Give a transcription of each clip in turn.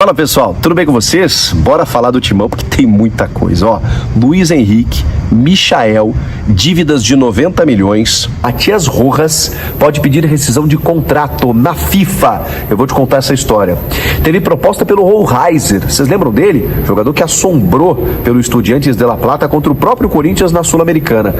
Fala pessoal, tudo bem com vocês? Bora falar do Timão porque tem muita coisa, ó. Luiz Henrique, Michael, dívidas de 90 milhões. Matias Rojas pode pedir rescisão de contrato na FIFA. Eu vou te contar essa história. Teve proposta pelo Rollheiser, vocês lembram dele? Jogador que assombrou pelo Estudiantes de La Plata contra o próprio Corinthians na Sul-Americana.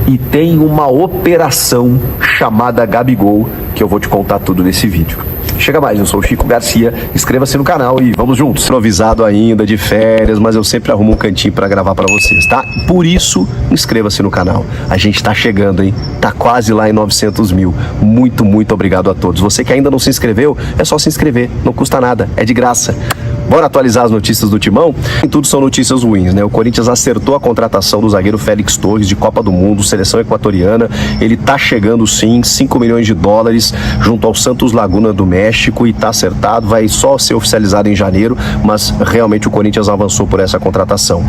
E tem uma operação chamada Gabigol, que eu vou te contar tudo nesse vídeo. Chega mais, eu sou o Chico Garcia, inscreva-se no canal e vamos juntos. Estou avisado ainda de férias, mas eu sempre arrumo um cantinho pra gravar pra vocês, tá? Por isso, inscreva-se no canal. A gente tá chegando, hein? Tá quase lá em 900 mil. Muito, muito obrigado a todos. Você que ainda não se inscreveu, é só se inscrever, não custa nada, é de graça. Bora atualizar as notícias do Timão? Tudo são notícias ruins, né? O Corinthians acertou a contratação do zagueiro Félix Torres de Copa do Mundo, seleção equatoriana. Ele tá chegando sim, 5 milhões de dólares junto ao Santos Laguna do México e tá acertado, vai só ser oficializado em janeiro, mas realmente o Corinthians avançou por essa contratação.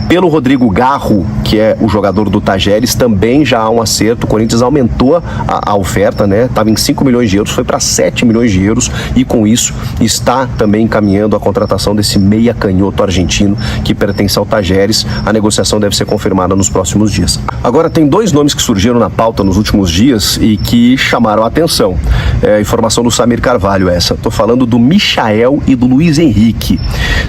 Pelo Rodrigo Garro, que é o jogador do Tajeres, também já há um acerto. O Corinthians aumentou a oferta, né? Tava em 5 milhões de euros, foi para 7 milhões de euros e com isso está também encaminhando a contratação desse meia canhoto argentino que pertence ao Tajeres. A negociação deve ser confirmada nos próximos dias. Agora tem dois nomes que surgiram na pauta nos últimos dias e que chamaram a atenção. Informação do Samir Carvalho essa. Tô falando do Michael e do Luiz Henrique.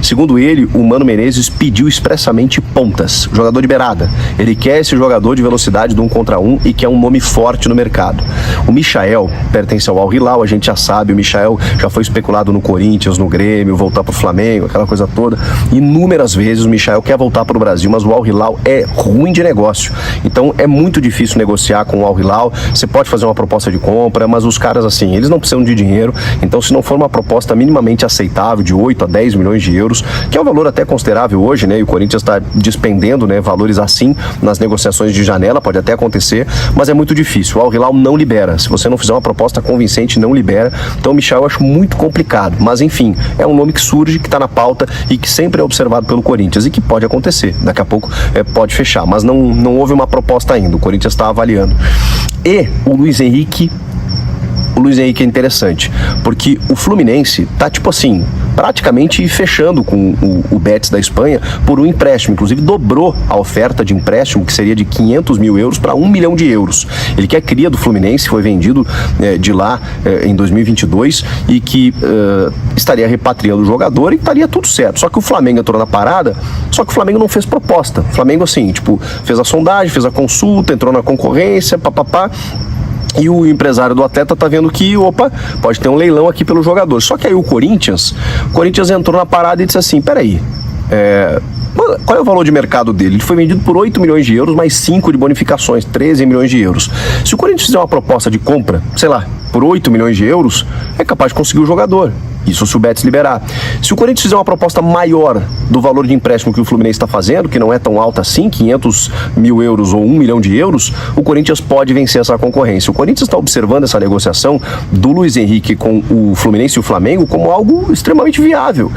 Segundo ele, o Mano Menezes pediu expressamente pontas, jogador de beirada. Ele quer esse jogador de velocidade do 1 contra 1 e quer um nome forte no mercado. O Michael pertence ao Al Hilal, a gente já sabe, o Michael já foi especulado no Corinthians, no Grêmio, voltar pro Flamengo, aquela coisa toda. Inúmeras vezes o Michael quer voltar pro Brasil, mas o Al Hilal é ruim de negócio. Então é muito difícil negociar com o Al Hilal. Você pode fazer uma proposta de compra, mas os caras assim, eles não precisam de dinheiro. Então se não for uma proposta minimamente aceitável de 8 a 10 milhões de euros, que é um valor até considerável hoje, né? E o Corinthians está despendendo, né, valores assim nas negociações de janela, pode até acontecer, mas é muito difícil. O Al Hilal não libera. Se você não fizer uma proposta convincente, não libera. Então o Michael eu acho muito complicado. Mas enfim, é um nome que surge, que está na pauta e que sempre é observado pelo Corinthians e que pode acontecer. Daqui a pouco pode fechar, mas não houve uma proposta ainda. O Corinthians está avaliando. E o Luiz Henrique é interessante, porque o Fluminense tá tipo assim, praticamente fechando com o Betis da Espanha por um empréstimo, inclusive dobrou a oferta de empréstimo, que seria de 500 mil euros para 1 milhão de euros. Ele que é cria do Fluminense, foi vendido de lá em 2022 e que estaria repatriando o jogador e estaria tudo certo. Só que o Flamengo entrou na parada, só que o Flamengo não fez proposta. O Flamengo assim, tipo, fez a sondagem, fez a consulta, entrou na concorrência, papapá. E o empresário do atleta tá vendo que, opa, pode ter um leilão aqui pelo jogador. Só que aí o Corinthians entrou na parada e disse assim, peraí, qual é o valor de mercado dele? Ele foi vendido por 8 milhões de euros, mais 5 de bonificações, 13 milhões de euros. Se o Corinthians fizer uma proposta de compra, sei lá, por 8 milhões de euros, é capaz de conseguir o jogador. Isso se o Betis liberar. Se o Corinthians fizer uma proposta maior do valor de empréstimo que o Fluminense está fazendo, que não é tão alta assim, 500 mil euros ou 1 milhão de euros, o Corinthians pode vencer essa concorrência. O Corinthians está observando essa negociação do Luiz Henrique com o Fluminense e o Flamengo como algo extremamente viável.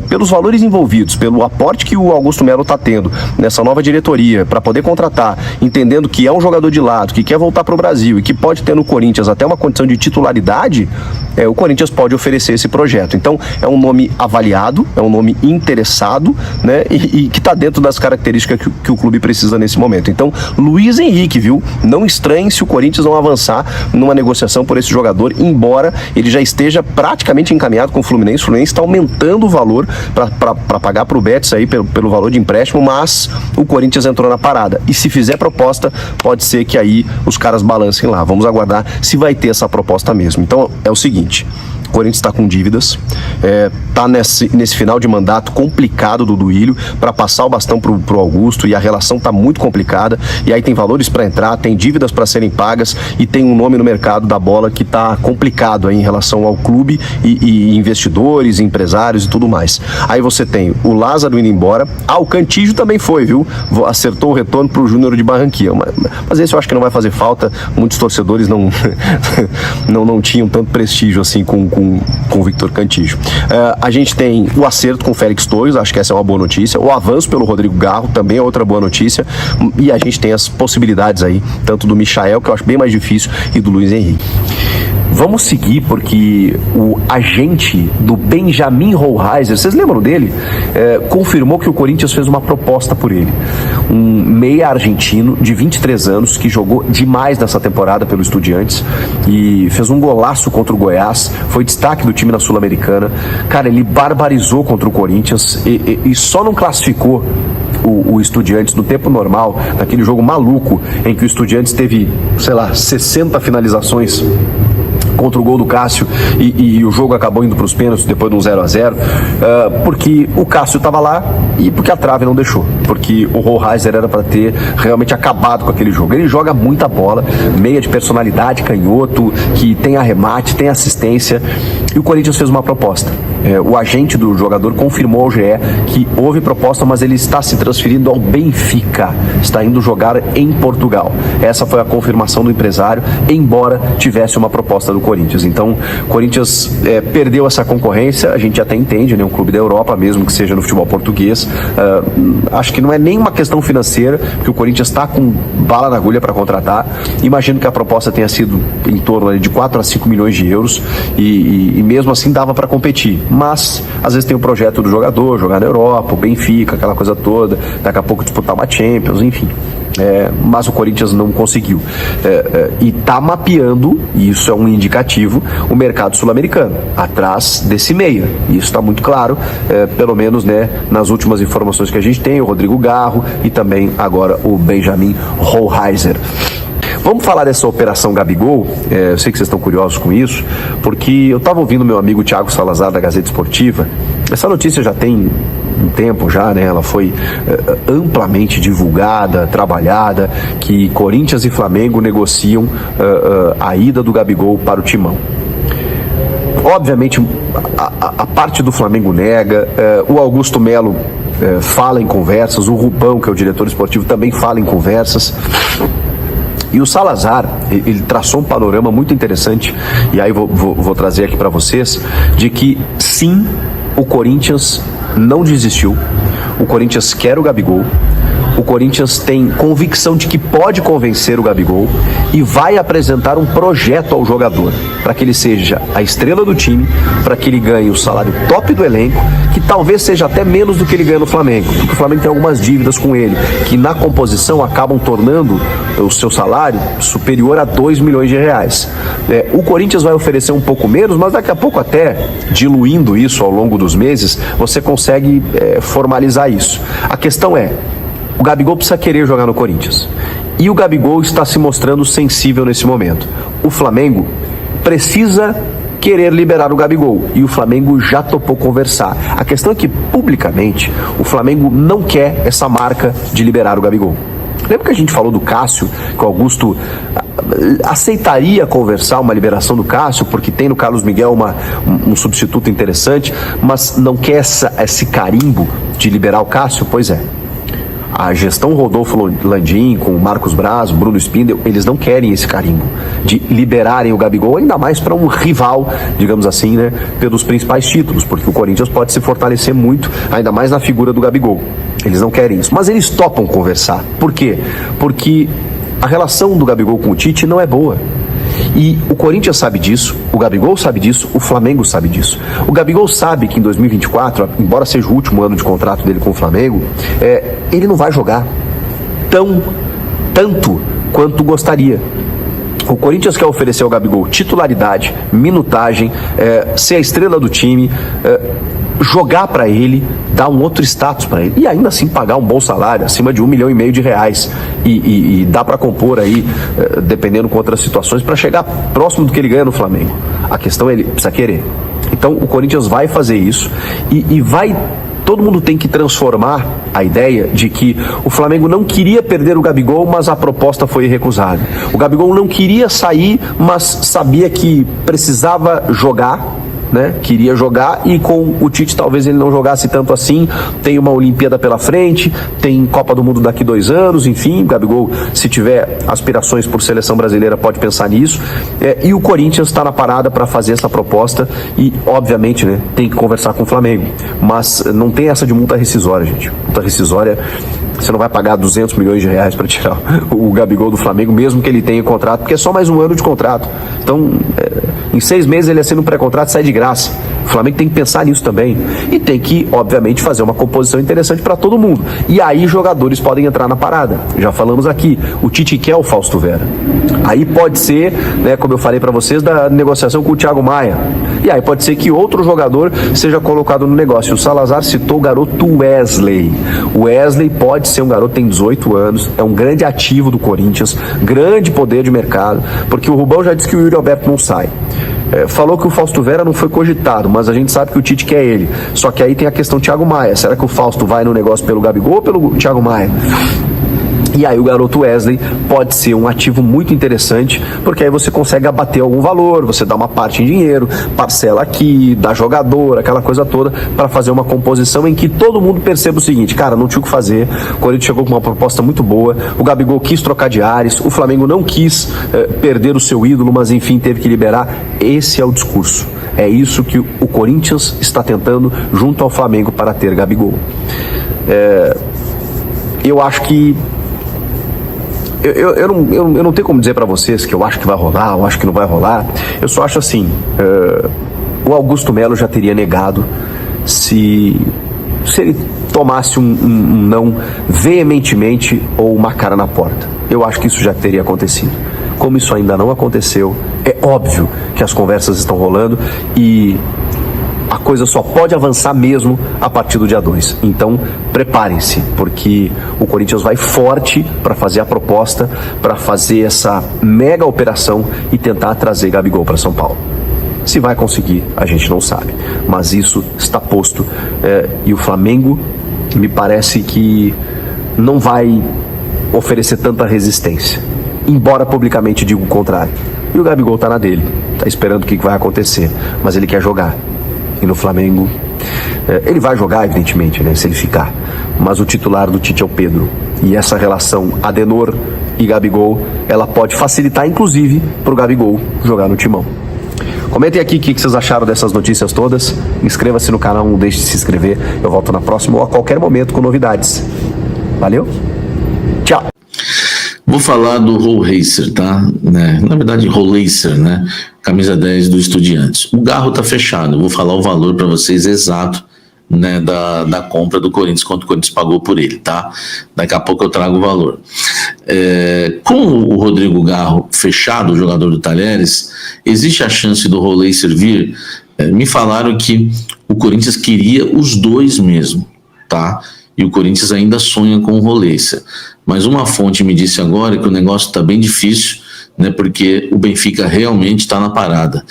Pelos valores envolvidos, pelo aporte que o Augusto Melo está tendo nessa nova diretoria, para poder contratar, entendendo que é um jogador de lado, que quer voltar para o Brasil e que pode ter no Corinthians até uma condição de titularidade, o Corinthians pode oferecer esse projeto. Então é um nome avaliado, é um nome interessado, né? E que está dentro das características que o clube precisa nesse momento. Então Luiz Henrique, viu? Não estranhe se o Corinthians não avançar numa negociação por esse jogador, embora ele já esteja praticamente encaminhado com o Fluminense. O Fluminense está aumentando o valor para pagar para o Betis aí pelo valor de empréstimo, mas o Corinthians entrou na parada. E se fizer proposta, pode ser que aí os caras balancem lá. Vamos aguardar se vai ter essa proposta mesmo. Então é o seguinte, o Corinthians está com dívidas, está nesse final de mandato complicado do Duílio para passar o bastão pro Augusto e a relação está muito complicada e aí tem valores para entrar, tem dívidas para serem pagas e tem um nome no mercado da bola que está complicado aí em relação ao clube e investidores, empresários e tudo mais. Aí você tem o Lázaro indo embora, o Cantillo também foi, viu? Acertou o retorno pro Júnior de Barranquilla, mas esse eu acho que não vai fazer falta, muitos torcedores não tinham tanto prestígio assim com o Victor Cantillo. A gente tem o acerto com o Félix Torres, acho que essa é uma boa notícia. O avanço pelo Rodrigo Garro também é outra boa notícia. E a gente tem as possibilidades aí, tanto do Michael, que eu acho bem mais difícil, e do Luiz Henrique. Vamos seguir, porque o agente do Benjamin Hohlheiser, vocês lembram dele? Confirmou que o Corinthians fez uma proposta por ele. Um meia argentino de 23 anos que jogou demais nessa temporada pelo Estudiantes e fez um golaço contra o Goiás, foi destaque do time na Sul-Americana. Cara, ele barbarizou contra o Corinthians e só não classificou o Estudiantes no tempo normal, naquele jogo maluco em que o Estudiantes teve, sei lá, 60 finalizações contra o gol do Cássio e o jogo acabou indo para os pênaltis depois de um 0-0, porque o Cássio estava lá e porque a trave não deixou, porque o Hohlheiser era para ter realmente acabado com aquele jogo. Ele joga muita bola, meia de personalidade, canhoto, que tem arremate, tem assistência, e o Corinthians fez uma proposta. O agente do jogador confirmou ao GE que houve proposta, mas ele está se transferindo ao Benfica, está indo jogar em Portugal. Essa foi a confirmação do empresário, embora tivesse uma proposta do Corinthians. Então, o Corinthians perdeu essa concorrência, a gente até entende, né? Um clube da Europa, mesmo que seja no futebol português. Acho que não é nem uma questão financeira, porque o Corinthians está com bala na agulha para contratar. Imagino que a proposta tenha sido em torno de 4 a 5 milhões de euros e mesmo assim dava para competir. Mas, às vezes tem o projeto do jogador, jogar na Europa, o Benfica, aquela coisa toda, daqui a pouco disputar uma Champions, enfim. Mas o Corinthians não conseguiu. E está mapeando, e isso é um indicativo, o mercado sul-americano, atrás desse meia. Isso está muito claro, pelo menos, né, nas últimas informações que a gente tem, o Rodrigo Garro e também agora o Benjamin Hohlheiser. Vamos falar dessa operação Gabigol. Eu sei que vocês estão curiosos com isso, porque eu estava ouvindo meu amigo Thiago Salazar da Gazeta Esportiva. Essa notícia já tem um tempo já, né? Ela foi amplamente divulgada, trabalhada, que Corinthians e Flamengo negociam a ida do Gabigol para o Timão. Obviamente a parte do Flamengo nega, o Augusto Melo fala em conversas, o Rubão, que é o diretor esportivo, também fala em conversas. E o Salazar, ele traçou um panorama muito interessante, e aí vou trazer aqui para vocês, de que sim, o Corinthians não desistiu, o Corinthians quer o Gabigol, o Corinthians tem convicção de que pode convencer o Gabigol e vai apresentar um projeto ao jogador para que ele seja a estrela do time, para que ele ganhe o salário top do elenco, que talvez seja até menos do que ele ganha no Flamengo, porque o Flamengo tem algumas dívidas com ele, que na composição acabam tornando o seu salário superior a 2 milhões de reais. O Corinthians vai oferecer um pouco menos, mas daqui a pouco, até diluindo isso ao longo dos meses, você consegue formalizar isso. A questão é, o Gabigol precisa querer jogar no Corinthians. E o Gabigol está se mostrando sensível nesse momento. O Flamengo precisa querer liberar o Gabigol. E o Flamengo já topou conversar. A questão é que, publicamente, o Flamengo não quer essa marca de liberar o Gabigol. Lembra que a gente falou do Cássio, que o Augusto aceitaria conversar uma liberação do Cássio, porque tem no Carlos Miguel um substituto interessante, mas não quer esse carimbo de liberar o Cássio? Pois é. A gestão Rodolfo Landim, com o Marcos Braz, Bruno Spindel, eles não querem esse carimbo de liberarem o Gabigol, ainda mais para um rival, digamos assim, né, pelos principais títulos, porque o Corinthians pode se fortalecer muito, ainda mais na figura do Gabigol. Eles não querem isso, mas eles topam conversar. Por quê? Porque a relação do Gabigol com o Tite não é boa. E o Corinthians sabe disso, o Gabigol sabe disso, o Flamengo sabe disso. O Gabigol sabe que em 2024, embora seja o último ano de contrato dele com o Flamengo, ele não vai jogar tanto quanto gostaria. O Corinthians quer oferecer ao Gabigol titularidade, minutagem, ser a estrela do time, jogar para ele, dar um outro status para ele e ainda assim pagar um bom salário, acima de 1,5 milhão de reais e dá para compor aí, dependendo com outras situações, para chegar próximo do que ele ganha no Flamengo. A questão é ele precisa querer. Então o Corinthians vai fazer isso e vai. Todo mundo tem que transformar a ideia de que o Flamengo não queria perder o Gabigol, mas a proposta foi recusada. O Gabigol não queria sair, mas sabia que precisava jogar, né? Queria jogar, e com o Tite talvez ele não jogasse tanto assim. Tem uma Olimpíada pela frente, tem Copa do Mundo daqui 2 anos, enfim, o Gabigol, se tiver aspirações por seleção brasileira, pode pensar nisso, e o Corinthians está na parada para fazer essa proposta e, obviamente, né, tem que conversar com o Flamengo, mas não tem essa de multa rescisória, gente. Multa rescisória, você não vai pagar 200 milhões de reais para tirar o Gabigol do Flamengo, mesmo que ele tenha contrato, porque é só mais um ano de contrato. Então, Em 6 meses ele assina um pré-contrato e sai de graça. O Flamengo tem que pensar nisso também. E tem que, obviamente, fazer uma composição interessante para todo mundo. E aí jogadores podem entrar na parada. Já falamos aqui, o Tite quer o Fausto Vera. Aí pode ser, né, como eu falei para vocês, da negociação com o Thiago Maia. E aí pode ser que outro jogador seja colocado no negócio. O Salazar citou o garoto Wesley. O Wesley pode ser um garoto, tem 18 anos, é um grande ativo do Corinthians, grande poder de mercado, porque o Rubão já disse que o Yuri Alberto não sai. Falou que o Fausto Vera não foi cogitado, mas a gente sabe que o Tite quer ele. Só que aí tem a questão Thiago Maia. Será que o Fausto vai no negócio pelo Gabigol ou pelo Thiago Maia? E aí o garoto Wesley pode ser um ativo muito interessante, porque aí você consegue abater algum valor, você dá uma parte em dinheiro, parcela aqui, dá jogador, aquela coisa toda, para fazer uma composição em que todo mundo perceba o seguinte: cara, não tinha o que fazer, o Corinthians chegou com uma proposta muito boa, o Gabigol quis trocar de ares, o Flamengo não quis perder o seu ídolo, mas enfim teve que liberar. Esse é o discurso. É isso que o Corinthians está tentando junto ao Flamengo para ter Gabigol. Eu acho que eu não tenho como dizer para vocês que eu acho que vai rolar, eu acho que não vai rolar. Eu só acho assim, o Augusto Melo já teria negado se ele tomasse um não veementemente ou uma cara na porta. Eu acho que isso já teria acontecido. Como isso ainda não aconteceu, é óbvio que as conversas estão rolando e a coisa só pode avançar mesmo a partir do dia 2. Então, preparem-se, porque o Corinthians vai forte para fazer a proposta, para fazer essa mega operação e tentar trazer Gabigol para São Paulo. Se vai conseguir, a gente não sabe. Mas isso está posto. E o Flamengo, me parece que não vai oferecer tanta resistência, embora publicamente diga o contrário. E o Gabigol está na dele, está esperando o que vai acontecer, mas ele quer jogar. E no Flamengo, ele vai jogar, evidentemente, né, se ele ficar. Mas o titular do Tite é o Pedro. E essa relação Adenor e Gabigol, ela pode facilitar, inclusive, para o Gabigol jogar no Timão. Comentem aqui o que vocês acharam dessas notícias todas. Inscreva-se no canal, não deixe de se inscrever. Eu volto na próxima ou a qualquer momento com novidades. Valeu? Tchau! Vou falar do Roll Racer, tá? Na verdade, Roll Racer, né? Camisa 10 do Estudiantes. O Garro tá fechado. Vou falar o valor para vocês exato, né, da compra do Corinthians, quanto o Corinthians pagou por ele, tá? Daqui a pouco eu trago o valor. Com o Rodrigo Garro fechado, o jogador do Talheres, existe a chance do Roll Racer vir? Me falaram que o Corinthians queria os dois mesmo, tá? E o Corinthians ainda sonha com o Roll Racer. Mas uma fonte me disse agora que o negócio está bem difícil, né, porque o Benfica realmente está na parada.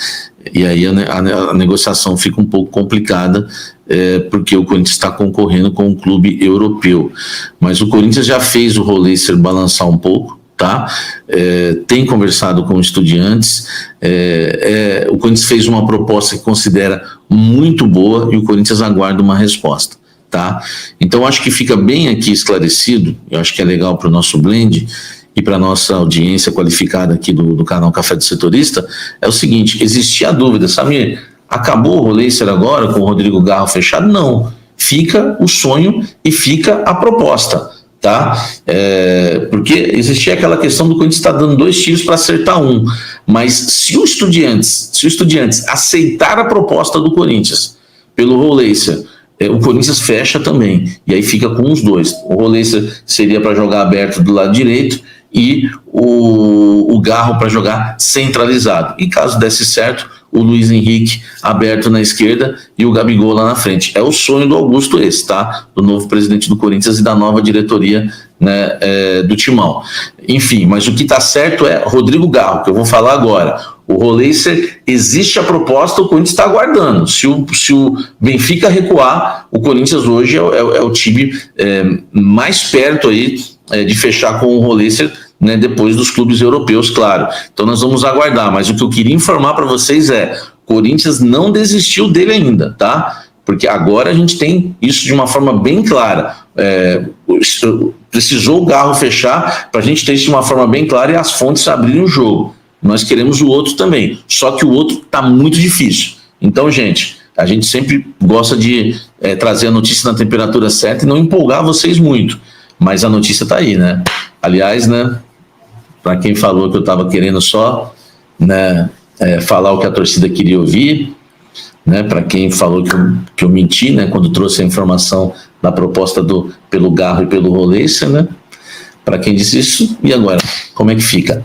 E aí a negociação fica um pouco complicada, porque o Corinthians está concorrendo com um clube europeu. Mas o Corinthians já fez o Roll Racer balançar um pouco, tá? Tem conversado com Estudiantes. O Corinthians fez uma proposta que considera muito boa e o Corinthians aguarda uma resposta. Tá? Então acho que fica bem aqui esclarecido, eu acho que é legal para o nosso blend e para a nossa audiência qualificada aqui do canal Café do Setorista, é o seguinte: existia a dúvida, Samir, acabou o Roll Racer agora com o Rodrigo Garro fechado? Não, fica o sonho e fica a proposta, tá? Porque existia aquela questão do Corinthians estar dando 2 tiros para acertar um, mas se o Estudiantes aceitar a proposta do Corinthians pelo Roll Racer, o Corinthians fecha também, e aí fica com os dois. O Roll Racer seria para jogar aberto do lado direito e o Garro para jogar centralizado. E caso desse certo, o Luiz Henrique aberto na esquerda e o Gabigol lá na frente. É o sonho do Augusto esse, tá? Do novo presidente do Corinthians e da nova diretoria, né, do Timão. Enfim, mas o que está certo é Rodrigo Garro, que eu vou falar agora. O Roll Racer, existe a proposta, o Corinthians está aguardando. Se o Benfica recuar, o Corinthians hoje é o time mais perto aí de fechar com o Roll Racer, né, depois dos clubes europeus, claro. Então nós vamos aguardar, mas o que eu queria informar para vocês Corinthians não desistiu dele ainda, tá? Porque agora a gente tem isso de uma forma bem clara. Precisou o Garro fechar para a gente ter isso de uma forma bem clara e as fontes abrirem o jogo. Nós queremos o outro também, só que o outro está muito difícil. Então, gente, a gente sempre gosta de trazer a notícia na temperatura certa e não empolgar vocês muito, mas a notícia está aí, né? Aliás, né, para quem falou que eu estava querendo só, né, falar o que a torcida queria ouvir, né? Para quem falou que eu menti, né? Quando trouxe a informação da proposta pelo Garro e pelo Roleiser, né? Para quem disse isso, e agora? Como é que fica?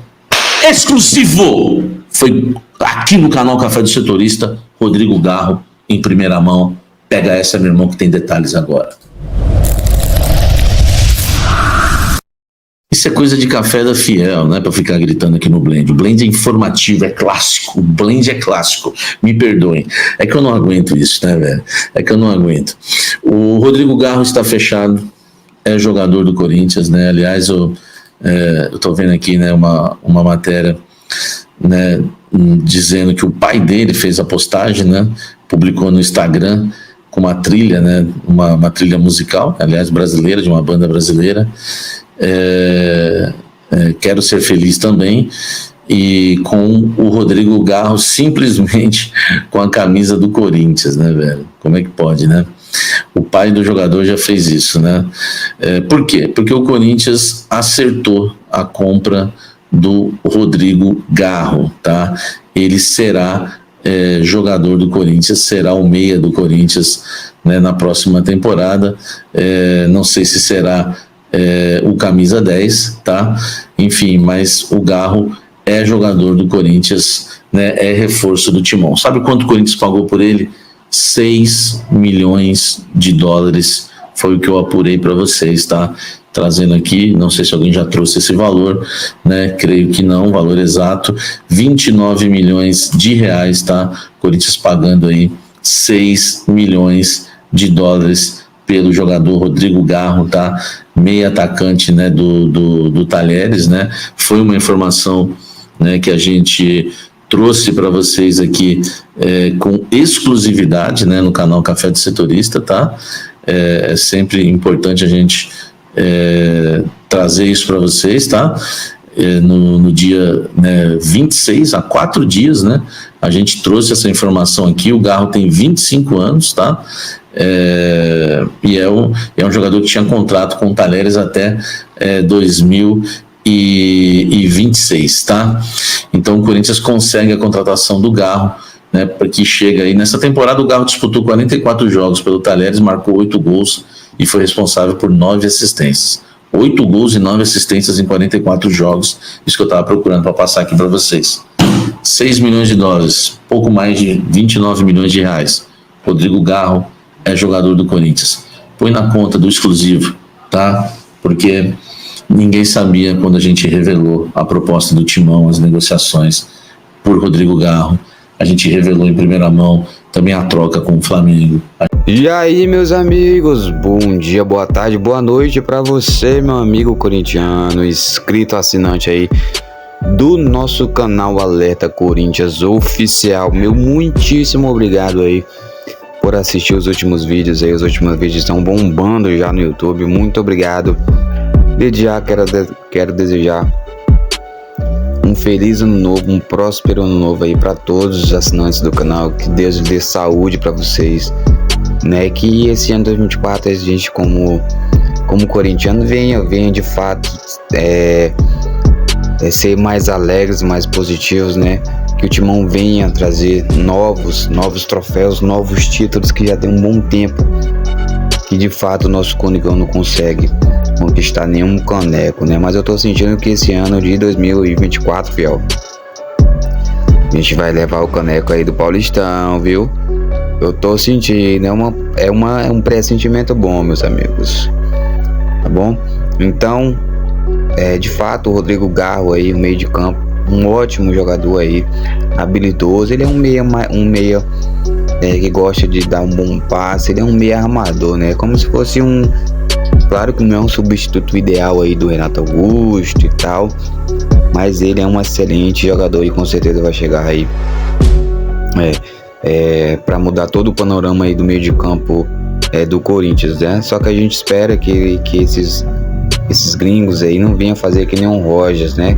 Exclusivo! Foi aqui no canal Café do Setorista, Rodrigo Garro, em primeira mão. Pega essa, meu irmão, que tem detalhes agora. Isso é coisa de café da Fiel, né? Para ficar gritando aqui no Blend. O Blend é informativo, é clássico. O Blend é clássico. Me perdoem. É que eu não aguento isso, né, velho? É que eu não aguento. O Rodrigo Garro está fechado. É jogador do Corinthians, né? Aliás, eu tô vendo aqui, né, uma matéria, né, dizendo que o pai dele fez a postagem, né? Publicou no Instagram com uma trilha, né? Uma trilha musical, aliás, brasileira, de uma banda brasileira. Quero ser feliz também, e com o Rodrigo Garro simplesmente com a camisa do Corinthians, né, velho? Como é que pode, né? O pai do jogador já fez isso, né? Por quê? Porque o Corinthians acertou a compra do Rodrigo Garro, tá? Ele será jogador do Corinthians, será o meia do Corinthians, né, na próxima temporada. Não sei se será o camisa 10, tá? Enfim, mas o Garro é jogador do Corinthians, né? É reforço do Timão. Sabe quanto o Corinthians pagou por ele? 6 milhões de dólares, foi o que eu apurei para vocês, tá? Trazendo aqui, não sei se alguém já trouxe esse valor, né? Creio que não, valor exato, 29 milhões de reais, tá? Corinthians pagando aí 6 milhões de dólares pelo jogador Rodrigo Garro, tá? Meio atacante, né, do Talheres, né? Foi uma informação, né, que a gente trouxe para vocês aqui com exclusividade, né, no canal Café do Setorista, tá? É sempre importante a gente trazer isso para vocês, tá? No dia, né, 26, há 4 dias, né, a gente trouxe essa informação aqui. O Garro tem 25 anos, tá? E é um jogador que tinha contrato com o Talheres até 2026, tá? Então o Corinthians consegue a contratação do Garro, né, porque chega aí, nessa temporada o Garro disputou 44 jogos pelo Talheres, marcou 8 gols e foi responsável por 9 assistências. 8 gols e 9 assistências em 44 jogos, isso que eu estava procurando para passar aqui para vocês. 6 milhões de dólares, pouco mais de 29 milhões de reais. Rodrigo Garro é jogador do Corinthians. Põe na conta do exclusivo, tá? Porque ninguém sabia quando a gente revelou a proposta do Timão, as negociações por Rodrigo Garro. A gente revelou em primeira mão também a troca com o Flamengo. E aí, meus amigos, bom dia, boa tarde, boa noite para você, meu amigo corintiano, inscrito, assinante aí do nosso canal Alerta Corinthians Oficial. Meu muitíssimo obrigado aí por assistir os últimos vídeos aí. Os últimos vídeos estão bombando já no YouTube. Muito obrigado. Desde já quero desejar um feliz ano novo, um próspero ano novo aí para todos os assinantes do canal. Que Deus dê saúde para vocês, né? Que esse ano 2024 a gente como corintiano venha de fato ser mais alegres, mais positivos, né? Que o Timão venha trazer novos troféus, novos títulos, que já tem um bom tempo que de fato o nosso Conigão não consegue conquistar nenhum caneco, né? Mas eu tô sentindo que esse ano de 2024, fiel, a gente vai levar o caneco aí do Paulistão, viu? Eu tô sentindo, é um pressentimento bom, meus amigos, tá bom? Então, de fato, o Rodrigo Garro aí, o meio de campo, um ótimo jogador aí, habilidoso. Ele é um meia que gosta de dar um bom passe. Ele é um meia armador, né? Como se fosse claro que não é um substituto ideal aí do Renato Augusto e tal, mas ele é um excelente jogador e com certeza vai chegar aí para mudar todo o panorama aí do meio de campo do Corinthians, né? Só que a gente espera que esses gringos aí não venham fazer que nem um Rogers, né?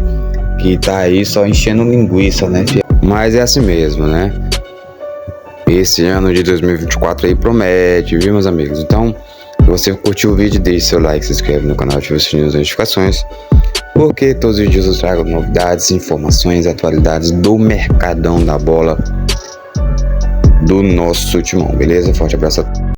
Que tá aí só enchendo linguiça, né? Mas é assim mesmo, né? Esse ano de 2024 aí promete, viu, meus amigos? Então, Se você curtiu o vídeo, deixe seu like, se inscreve no canal, ative o sininho das notificações, porque todos os dias eu trago novidades, informações, atualidades do mercadão da bola do nosso Timão, beleza? Forte abraço a todos.